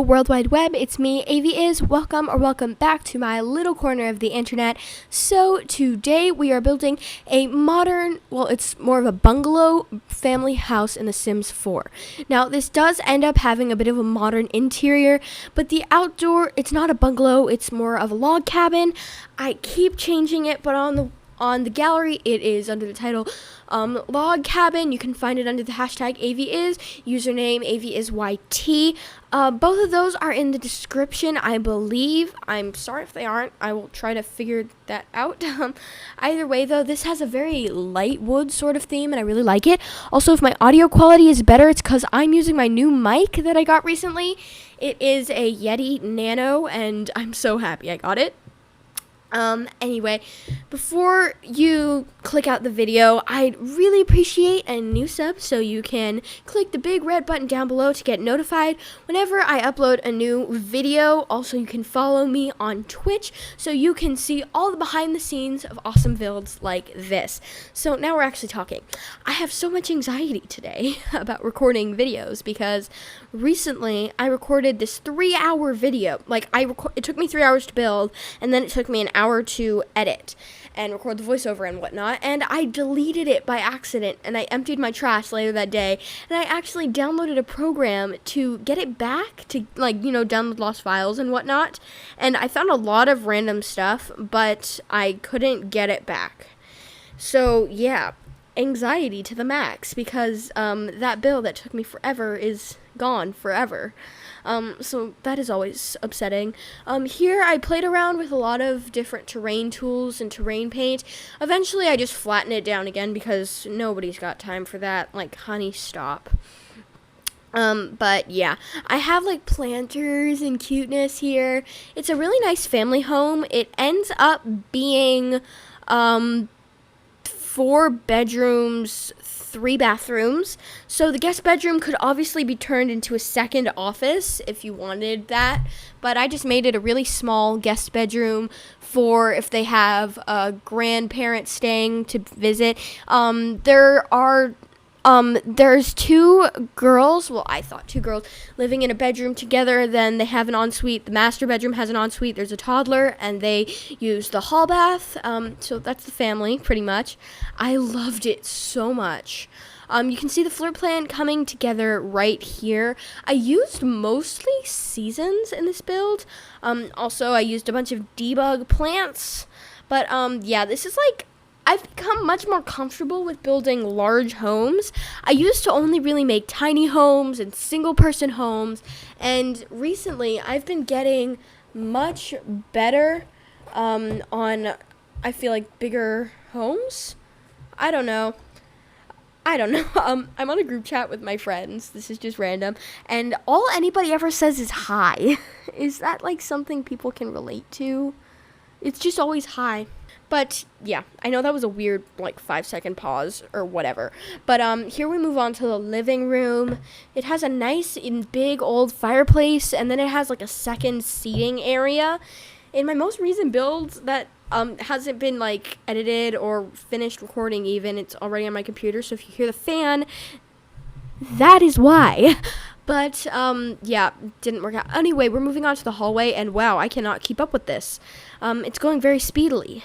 World Wide Web, it's me, AvieIs. Welcome back to my little corner of the internet. So today we are building a modern, well, it's more of a bungalow family house in The Sims 4. Now this does end up having a bit of a modern interior, but the outdoor, it's not a bungalow, it's more of a log cabin. I keep changing it, but on the gallery, it is under the title log cabin. You can find it under the hashtag AvieIs, username AvieIsYT. Both of those are in the description, I believe. I'm sorry if they aren't. I will try to figure that out. Either way, though, this has a very light wood sort of theme, and I really like it. Also, if my audio quality is better, it's because I'm using my new mic that I got recently. It is a Yeti Nano, and I'm so happy I got it. Anyway, before you click out the video, I'd really appreciate a new sub, so you can click the big red button down below to get notified whenever I upload a new video. Also, you can follow me on Twitch, so you can see all the behind the scenes of awesome builds like this. So now we're actually talking. I have so much anxiety today about recording videos, because recently I recorded this 3-hour video. Like, it took me 3 hours to build, and then it took me an hour to edit and record the voiceover and whatnot, and I deleted it by accident, and I emptied my trash later that day, and I actually downloaded a program to get it back, to, like, download lost files and whatnot, and I found a lot of random stuff, but I couldn't get it back. So yeah, anxiety to the max, because that build that took me forever is gone forever. So that is always upsetting. Here I played around with a lot of different terrain tools and terrain paint. Eventually I just flatten it down again, because nobody's got time for that. Like, honey, stop. But yeah, I have like planters and cuteness here. It's a really nice family home. It ends up being 4 bedrooms, 3 bathrooms. So the guest bedroom could obviously be turned into a second office if you wanted that, but I just made it a really small guest bedroom for if they have a grandparent staying to visit. There's 2 girls, well, I thought 2 girls, living in a bedroom together. Then they have an ensuite. The master bedroom has an ensuite. There's a toddler, and they use the hall bath. So that's the family, pretty much. I loved it so much. You can see the floor plan coming together right here. I used mostly seasons in this build. Also, I used a bunch of debug plants. But, yeah, this is like, I've become much more comfortable with building large homes. I used to only really make tiny homes and single-person homes, and recently I've been getting much better on, I feel like, bigger homes. I don't know. I'm on a group chat with my friends. This is just random, and all anybody ever says is hi. Is that like something people can relate to? It's just always hi. But yeah, I know that was a weird, like, 5-second pause or whatever. But here we move on to the living room. It has a nice and big old fireplace, and then it has like a second seating area. In my most recent builds that hasn't been like edited or finished recording even, it's already on my computer. So if you hear the fan, that is why. But, yeah, didn't work out. Anyway, we're moving on to the hallway, and wow, I cannot keep up with this. It's going very speedily.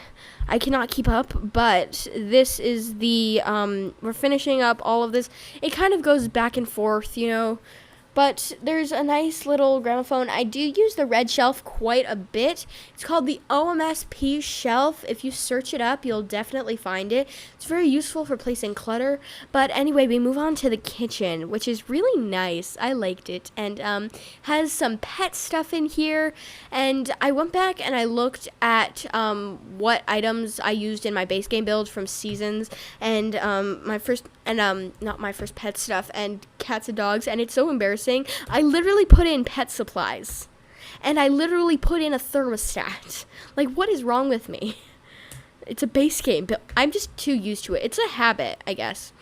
I cannot keep up, but this is the, we're finishing up all of this. It kind of goes back and forth, but there's a nice little gramophone. I do use the red shelf quite a bit. It's called the OMSP shelf. If you search it up, you'll definitely find it. It's very useful for placing clutter. But anyway, we move on to the kitchen, which is really nice. I liked it, and has some pet stuff in here. And I went back and I looked at what items I used in my base game build from seasons, and not my first pet stuff, and cats and dogs, and it's so embarrassing. I literally put in pet supplies, and I literally put in a thermostat. Like, what is wrong with me? It's a base game, but I'm just too used to it. It's a habit, I guess.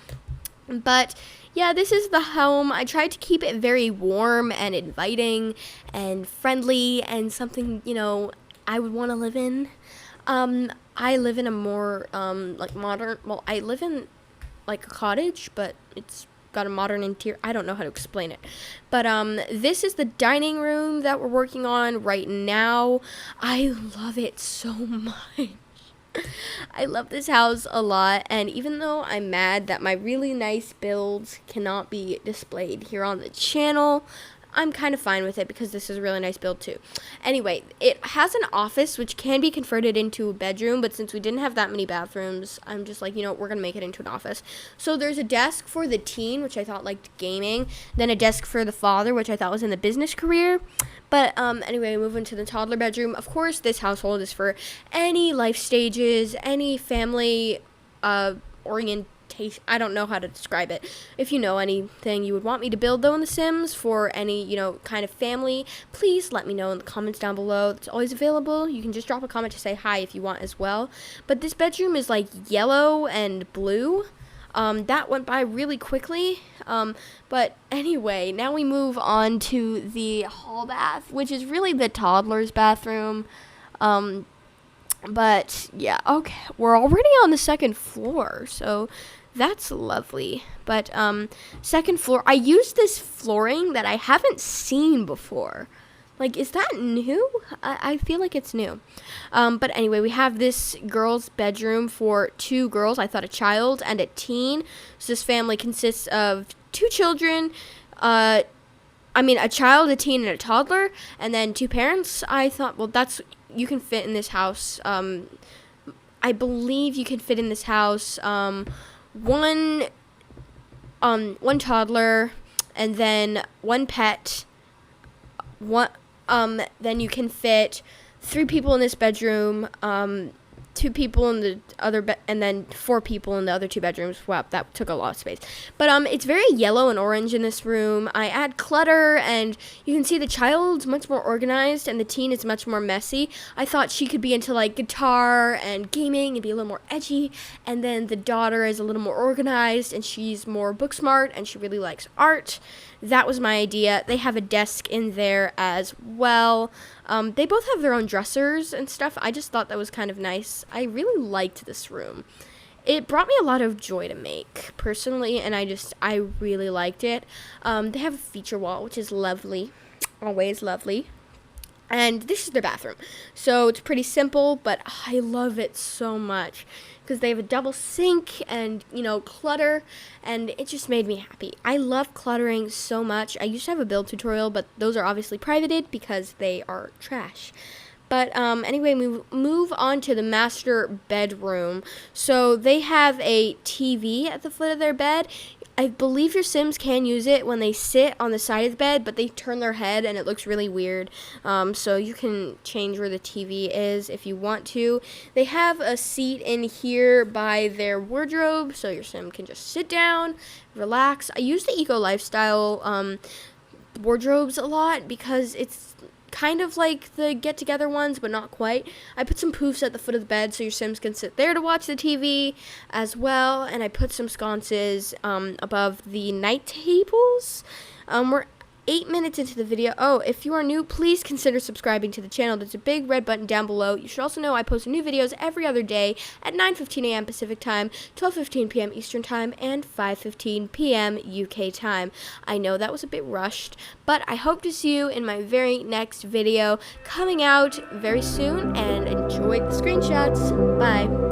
But yeah, this is the home. I tried to keep it very warm and inviting and friendly, and something, I would want to live in. I live in a more like modern, well, I live in like a cottage, but it's got a modern interior. I don't know how to explain it. But this is the dining room that we're working on right now. I love it so much. I love this house a lot, and even though I'm mad that my really nice builds cannot be displayed here on the channel, I'm kind of fine with it because this is a really nice build too. Anyway, it has an office which can be converted into a bedroom, but since we didn't have that many bathrooms, I'm just like, you know, we're going to make it into an office. So there's a desk for the teen, which I thought liked gaming, then a desk for the father, which I thought was in the business career. But anyway, moving to the toddler bedroom. Of course, this household is for any life stages, any family orientation. I don't know how to describe it. If you know anything you would want me to build, though, in The Sims for any, you know, kind of family, please let me know in the comments down below. It's always available. You can just drop a comment to say hi if you want as well. But this bedroom is like yellow and blue. That went by really quickly. But anyway, now we move on to the hall bath, which is really the toddler's bathroom. But yeah, okay, we're already on the second floor, so that's lovely. But second floor, I used this flooring that I haven't seen before. Like, is that new? I feel like it's new. But anyway, we have this girl's bedroom for 2 girls. I thought a child and a teen. So this family consists of 2 children, a child, a teen, and a toddler, and then 2 parents. I thought, well, you can fit in this house. I believe you can fit in this house one toddler, and then 1 pet. Then you can fit 3 people in this bedroom, 2 people in the other and then 4 people in the other 2 bedrooms. Wow, that took a lot of space. But it's very yellow and orange in this room. I add clutter, and you can see the child's much more organized and the teen is much more messy. I thought she could be into like guitar and gaming and be a little more edgy, and then the daughter is a little more organized and she's more book smart and she really likes art. That was my idea. They have a desk in there as well. They both have their own dressers and stuff. I just thought that was kind of nice. I really liked this room. It brought me a lot of joy to make, personally, and I really liked it. They have a feature wall, which is lovely. Always lovely. And this is their bathroom. So it's pretty simple, but I love it so much because they have a double sink and, you know, clutter, and it just made me happy. I love cluttering so much. I used to have a build tutorial, but those are obviously privated because they are trash. But anyway, we move on to the master bedroom. So they have a TV at the foot of their bed. I believe your Sims can use it when they sit on the side of the bed, but they turn their head and it looks really weird. So you can change where the TV is if you want to. They have a seat in here by their wardrobe, so your Sim can just sit down, relax. I use the Eco Lifestyle wardrobes a lot because it's kind of like the get-together ones, but not quite. I put some poofs at the foot of the bed so your Sims can sit there to watch the TV as well, and I put some sconces above the night tables. We're 8 minutes into the video. Oh, if you are new, please consider subscribing to the channel. There's a big red button down below. You should also know I post new videos every other day at 9:15 a.m. Pacific Time, 12:15 p.m. Eastern Time, and 5:15 p.m. UK Time. I know that was a bit rushed, but I hope to see you in my very next video coming out very soon, and enjoy the screenshots. Bye.